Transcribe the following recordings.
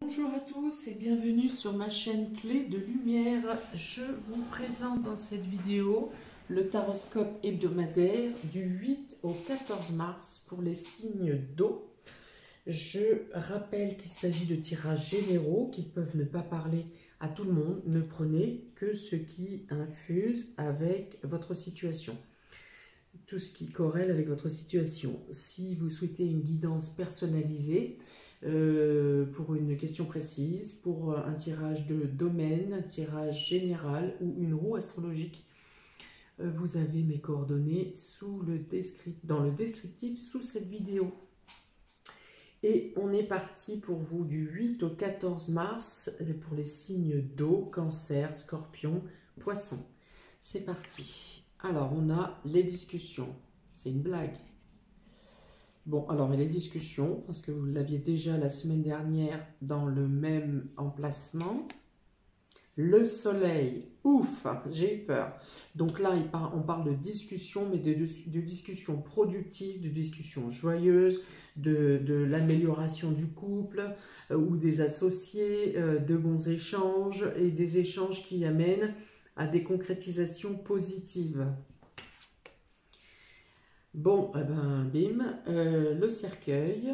Bonjour à tous et bienvenue sur ma chaîne Clé de Lumière. Je vous présente dans cette vidéo le taroscope hebdomadaire du 8 au 14 mars pour les signes d'eau. Je rappelle qu'il s'agit de tirages généraux qui peuvent ne pas parler à tout le monde. Ne prenez que ce qui infuse avec votre situation, tout ce qui corrèle avec votre situation. Si vous souhaitez une guidance personnalisée, pour une question précise, pour un tirage de domaine, un tirage général ou une roue astrologique, vous avez mes coordonnées dans le descriptif sous cette vidéo. Et on est parti pour vous du 8 au 14 mars pour les signes d'eau, Cancer, Scorpion, Poisson. C'est parti. Alors, on a les discussions. C'est une blague. Bon, alors les discussions, parce que vous l'aviez déjà la semaine dernière dans le même emplacement. Le soleil, ouf, j'ai eu peur. Donc là, on parle de discussion, mais de discussions productives, de discussions joyeuses, de l'amélioration du couple ou des associés, de bons échanges et des échanges qui amènent à des concrétisations positives. Bon, eh ben, bim, le cercueil.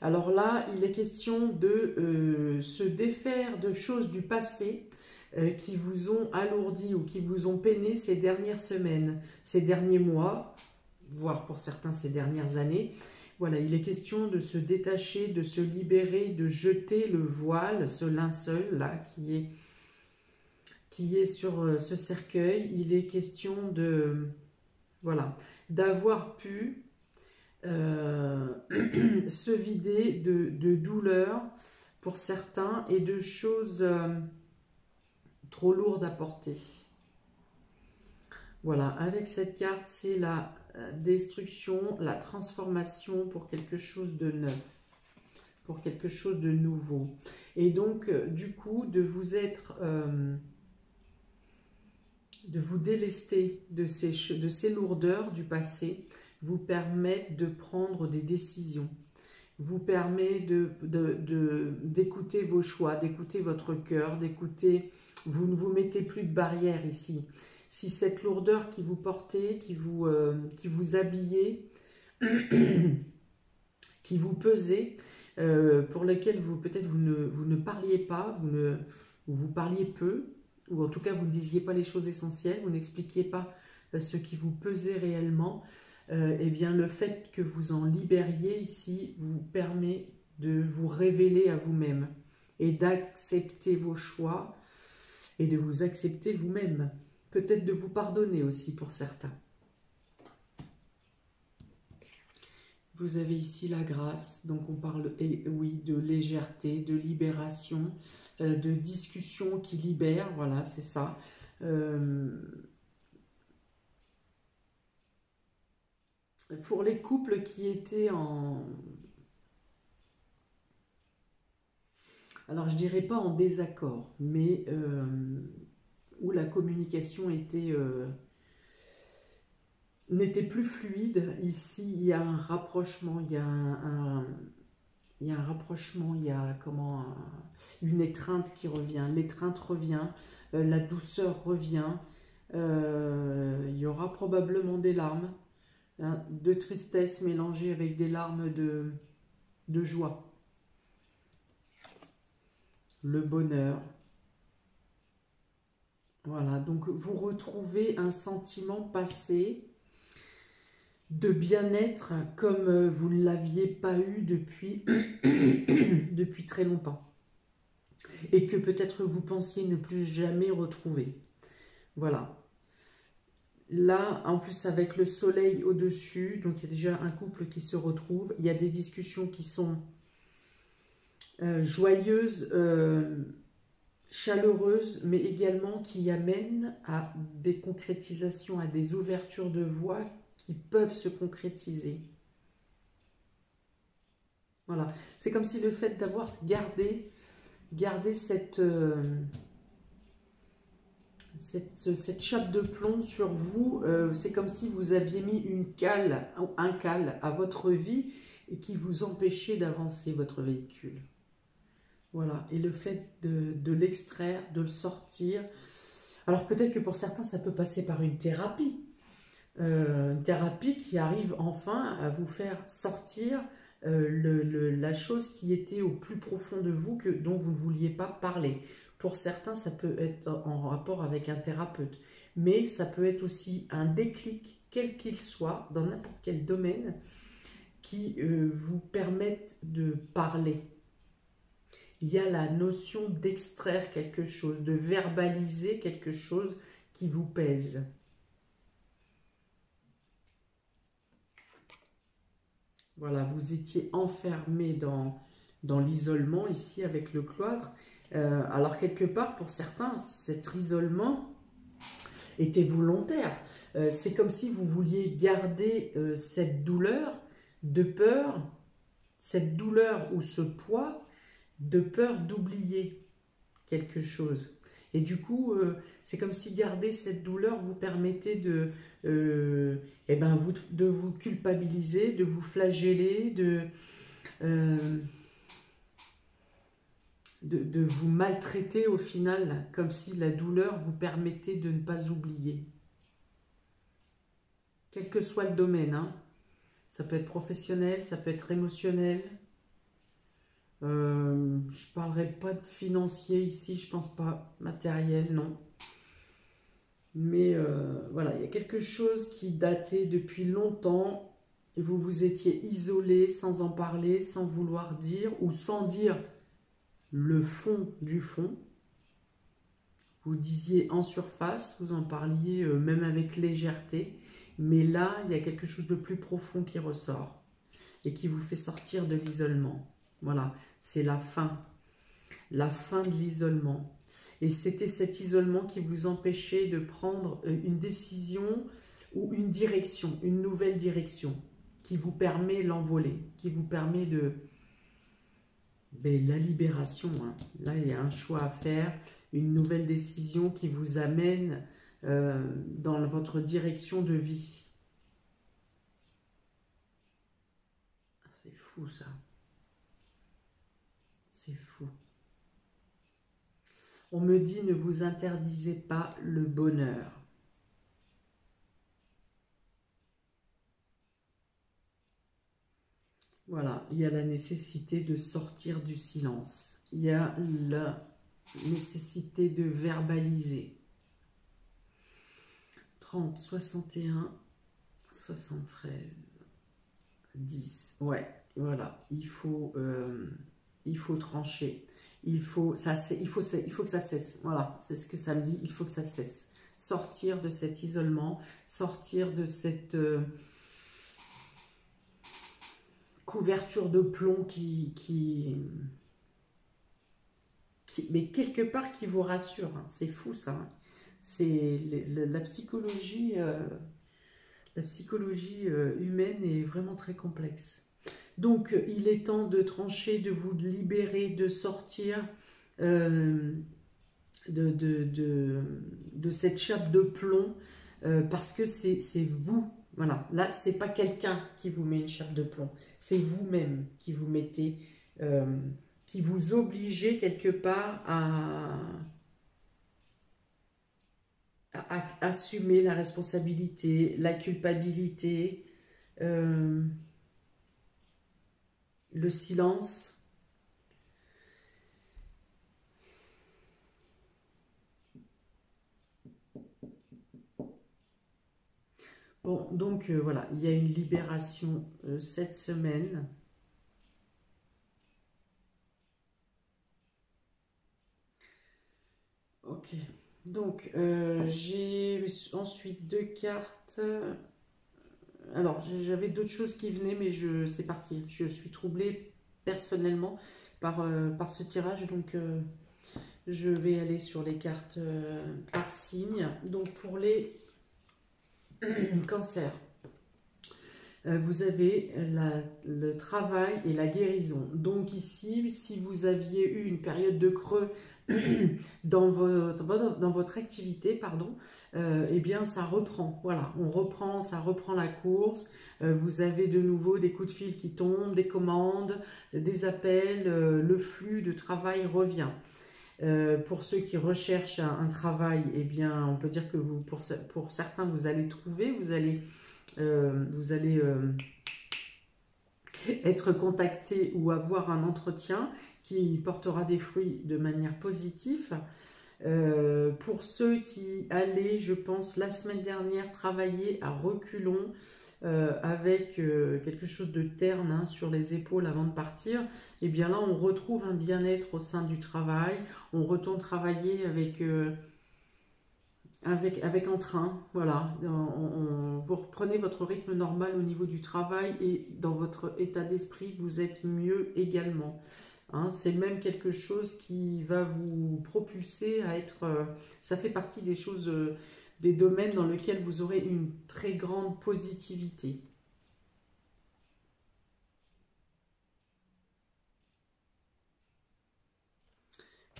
Alors là, il est question de se défaire de choses du passé qui vous ont alourdi ou qui vous ont peiné ces dernières semaines, ces derniers mois, voire pour certains ces dernières années. Voilà, il est question de se détacher, de se libérer, de jeter le voile, ce linceul là qui est sur ce cercueil. Il est question de... Voilà, d'avoir pu se vider de douleurs pour certains et de choses trop lourdes à porter. Voilà, avec cette carte, c'est la destruction, la transformation pour quelque chose de neuf, pour quelque chose de nouveau. Et donc, du coup, de vous délester de ces lourdeurs du passé, vous permettent de prendre des décisions, vous permet d'écouter vos choix, d'écouter votre cœur, d'écouter, vous ne vous mettez plus de barrières ici. Si cette lourdeur qui vous portait, qui vous habillait, qui vous pesait, pour lesquels peut-être vous ne parliez pas, vous parliez peu, ou en tout cas vous ne disiez pas les choses essentielles, vous n'expliquiez pas ce qui vous pesait réellement, eh bien le fait que vous en libériez ici vous permet de vous révéler à vous-même et d'accepter vos choix et de vous accepter vous-même, peut-être de vous pardonner aussi pour certains. Vous avez ici la grâce, donc on parle, oui, de légèreté, de libération, de discussion qui libère, voilà, c'est ça. Pour les couples qui étaient en... Alors, je dirais pas en désaccord, mais où la communication n'était plus fluide. Ici, il y a un rapprochement, il y a un rapprochement, il y a une étreinte qui revient. L'étreinte revient, la douceur revient. Il y aura probablement des larmes, hein, de tristesse mélangées avec des larmes de joie. Le bonheur. Voilà, donc vous retrouvez un sentiment passé de bien-être comme vous ne l'aviez pas eu depuis, depuis très longtemps. Et que peut-être vous pensiez ne plus jamais retrouver. Voilà. Là, en plus avec le soleil au-dessus, donc il y a déjà un couple qui se retrouve. Il y a des discussions qui sont joyeuses, chaleureuses, mais également qui amènent à des concrétisations, à des ouvertures de voie qui peuvent se concrétiser. Voilà, c'est comme si le fait d'avoir gardé cette chape de plomb sur vous, c'est comme si vous aviez mis un cal à votre vie et qui vous empêchait d'avancer votre véhicule. Voilà, et le fait de l'extraire, de le sortir. Alors peut-être que pour certains, ça peut passer par une thérapie. Une thérapie qui arrive enfin à vous faire sortir la chose qui était au plus profond de vous, dont vous ne vouliez pas parler. Pour certains, ça peut être en rapport avec un thérapeute. Mais ça peut être aussi un déclic, quel qu'il soit, dans n'importe quel domaine, qui vous permette de parler. Il y a la notion d'extraire quelque chose, de verbaliser quelque chose qui vous pèse. Voilà, vous étiez enfermé dans l'isolement ici avec le cloître. Alors quelque part, pour certains, cet isolement était volontaire. C'est comme si vous vouliez garder cette douleur de peur, cette douleur ou ce poids de peur d'oublier quelque chose. Et du coup, c'est comme si garder cette douleur vous permettait de vous culpabiliser, de vous flageller, de vous maltraiter au final, comme si la douleur vous permettait de ne pas oublier. Quel que soit le domaine, hein. Ça peut être professionnel, ça peut être émotionnel. Je ne parlerai pas de financier ici, je pense pas matériel, non. Mais voilà, il y a quelque chose qui datait depuis longtemps et vous vous étiez isolé sans en parler, sans vouloir dire ou sans dire le fond du fond. Vous disiez en surface, vous en parliez même avec légèreté, mais là, il y a quelque chose de plus profond qui ressort et qui vous fait sortir de l'isolement. Voilà, c'est la fin de l'isolement. Et c'était cet isolement qui vous empêchait de prendre une décision ou une direction, une nouvelle direction, qui vous permet l'envoler, qui vous permet de... la libération, hein. Là, il y a un choix à faire, une nouvelle décision qui vous amène dans votre direction de vie. C'est fou, ça. C'est fou. On me dit, ne vous interdisez pas le bonheur. Voilà, il y a la nécessité de sortir du silence. Il y a la nécessité de verbaliser. 30, 61, 73, 10. Ouais, voilà, il faut trancher. Il faut que ça cesse. Voilà, c'est ce que ça me dit. Il faut que ça cesse. Sortir de cet isolement, sortir de cette couverture de plomb mais quelque part qui vous rassure. Hein. C'est fou ça. Hein. C'est la psychologie humaine est vraiment très complexe. Donc, il est temps de trancher, de vous libérer, de sortir de cette chape de plomb parce que c'est vous. Voilà, là, c'est pas quelqu'un qui vous met une chape de plomb, c'est vous-même qui vous mettez, qui vous obligez quelque part à assumer la responsabilité, la culpabilité, le silence. Bon, donc voilà, il y a une libération cette semaine. Ok, donc j'ai ensuite deux cartes. Alors, j'avais d'autres choses qui venaient, mais c'est parti. Je suis troublée personnellement par ce tirage, donc je vais aller sur les cartes par signe. Donc, pour les cancers, vous avez le travail et la guérison. Donc ici, si vous aviez eu une période de creux dans votre activité, pardon, eh bien ça reprend. Voilà, on reprend, ça reprend la course. Vous avez de nouveau des coups de fil qui tombent, des commandes, des appels, le flux de travail revient. Pour ceux qui recherchent un travail, eh bien, on peut dire que pour certains, vous allez trouver, vous allez être contacté ou avoir un entretien qui portera des fruits de manière positive. Pour ceux qui allaient, je pense, la semaine dernière, travailler à reculons, avec quelque chose de terne, hein, sur les épaules avant de partir, et bien là on retrouve un bien-être au sein du travail, on retourne travailler avec entrain, voilà, vous reprenez votre rythme normal au niveau du travail et dans votre état d'esprit vous êtes mieux également. Hein, c'est même quelque chose qui va vous propulser à être, ça fait partie des choses, des domaines dans lesquels vous aurez une très grande positivité.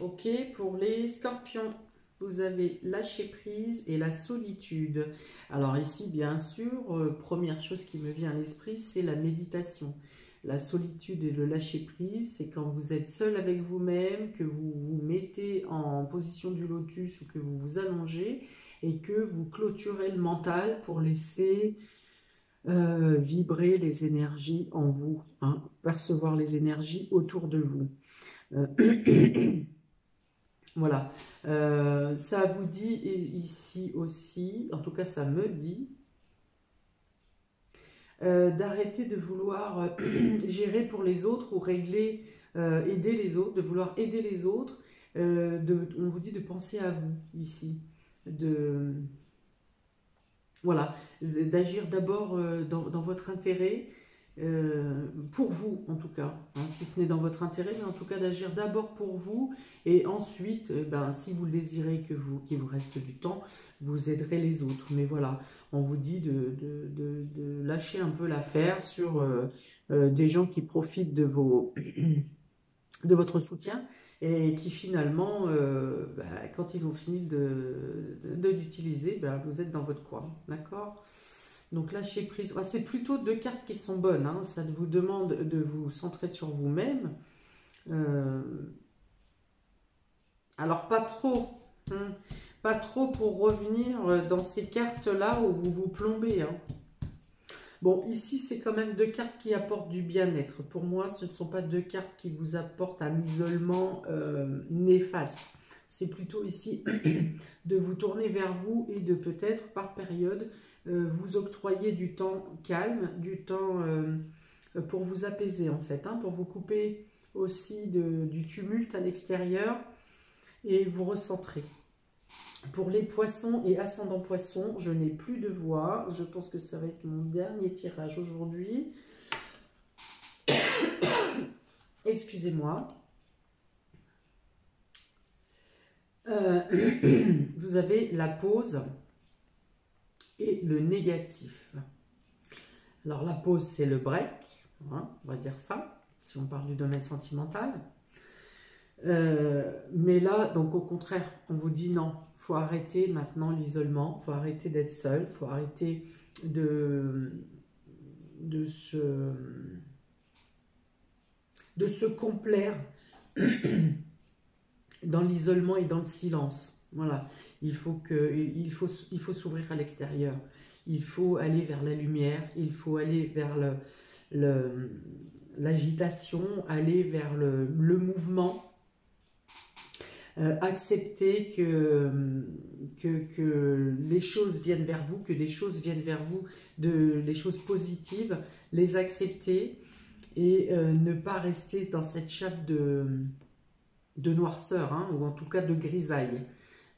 Ok, pour les scorpions, vous avez lâcher prise et la solitude. Alors ici, bien sûr, première chose qui me vient à l'esprit, c'est la méditation. La solitude et le lâcher prise, c'est quand vous êtes seul avec vous-même, que vous vous mettez en position du lotus ou que vous vous allongez et que vous clôturez le mental pour laisser vibrer les énergies en vous, hein, percevoir les énergies autour de vous. Voilà, ça vous dit ici aussi, en tout cas ça me dit, d'arrêter de vouloir gérer pour les autres ou régler, aider les autres, de vouloir aider les autres. On vous dit de penser à vous ici, voilà, d'agir d'abord dans votre intérêt, pour vous en tout cas, hein, si ce n'est dans votre intérêt, mais en tout cas d'agir d'abord pour vous et ensuite, ben, si vous le désirez qu'il vous reste du temps, vous aiderez les autres. Mais voilà, on vous dit de lâcher un peu l'affaire sur des gens qui profitent de de votre soutien et qui finalement, bah, quand ils ont fini d'utiliser, bah, vous êtes dans votre coin, d'accord? Donc lâcher prise, c'est plutôt deux cartes qui sont bonnes, hein. Ça vous demande de vous centrer sur vous-même. Euh, alors pas trop, hein, pas trop pour revenir dans ces cartes-là où vous vous plombez, hein. Bon, ici, c'est quand même deux cartes qui apportent du bien-être. Pour moi, ce ne sont pas deux cartes qui vous apportent un isolement néfaste. C'est plutôt ici de vous tourner vers vous et de peut-être, par période, vous octroyer du temps calme, du temps pour vous apaiser, en fait, hein, pour vous couper aussi du tumulte à l'extérieur et vous recentrer. Pour les poissons et ascendants poissons, je n'ai plus de voix. Je pense que ça va être mon dernier tirage aujourd'hui. Excusez-moi. Vous avez la pause et le négatif. Alors la pause, c'est le break, hein, on va dire ça, si on parle du domaine sentimental. Mais là, donc au contraire, on vous dit non, il faut arrêter maintenant l'isolement, il faut arrêter d'être seul, il faut arrêter de se complaire dans l'isolement et dans le silence. Voilà, il faut s'ouvrir à l'extérieur, il faut aller vers la lumière, il faut aller vers l'agitation, aller vers le mouvement. Accepter que les choses viennent vers vous, que des choses viennent vers vous, les choses positives, les accepter et ne pas rester dans cette chape de noirceur, hein, ou en tout cas de grisaille.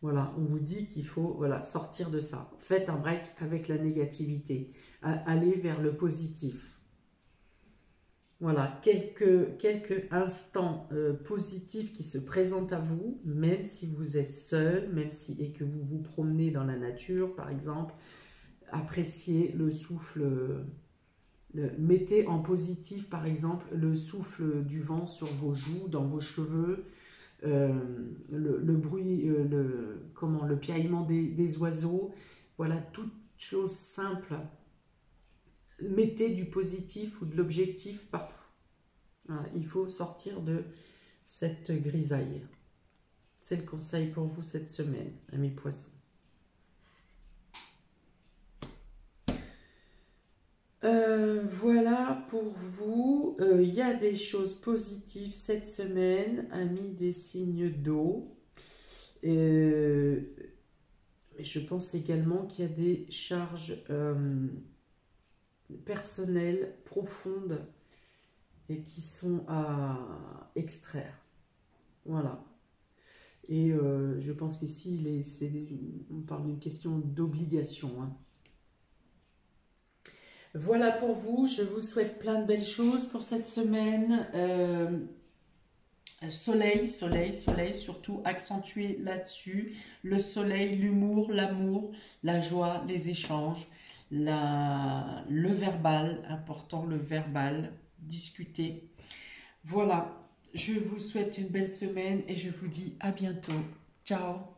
Voilà, on vous dit qu'il faut, voilà, sortir de ça. Faites un break avec la négativité, allez vers le positif. Voilà, quelques instants positifs qui se présentent à vous, même si vous êtes seul, et que vous vous promenez dans la nature, par exemple. Appréciez le souffle Mettez en positif, par exemple, le souffle du vent sur vos joues, dans vos cheveux, le bruit, le piaillement des oiseaux. Voilà, toute chose simple. Mettez du positif ou de l'objectif partout. Voilà, il faut sortir de cette grisaille. C'est le conseil pour vous cette semaine, amis poissons. Voilà pour vous. Il y a des choses positives cette semaine, amis des signes d'eau. Je pense également qu'il y a des charges personnelles profondes et qui sont à extraire. Voilà. Et je pense qu'ici, on parle d'une question d'obligation. Hein. Voilà pour vous. Je vous souhaite plein de belles choses pour cette semaine. Soleil, soleil, soleil, surtout accentuer là-dessus. Le soleil, l'humour, l'amour, la joie, les échanges, le verbal, important le verbal, discuter. Voilà, je vous souhaite une belle semaine et je vous dis à bientôt. Ciao!